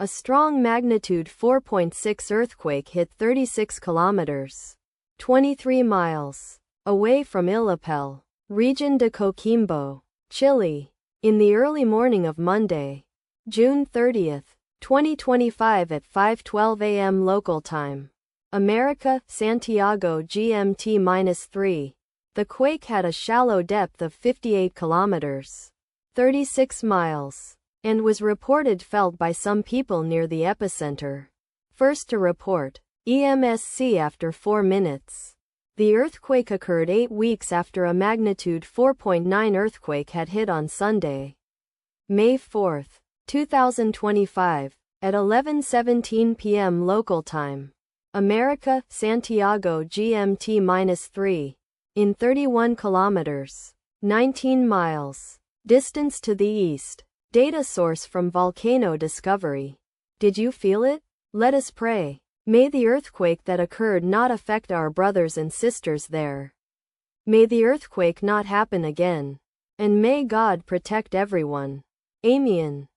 A strong magnitude 4.6 earthquake hit 36 kilometers, 23 miles, away from Illapel, region de Coquimbo, Chile, in the early morning of Monday, June 30, 2025 at 5:12 a.m. local time. America, Santiago GMT-3. The quake had a shallow depth of 58 kilometers, 36 miles, and was reported felt by some people near the epicenter. First to report, EMSC after 4 minutes. The earthquake occurred 8 weeks after a magnitude 4.9 earthquake had hit on Sunday, May 4, 2025, at 11:17 p.m. local time. America, Santiago GMT-3, in 31 kilometers, 19 miles, distance to the east. Data source from Volcano Discovery. Did you feel it? Let us pray. May the earthquake that occurred not affect our brothers and sisters there. May the earthquake not happen again. And may God protect everyone. Amen.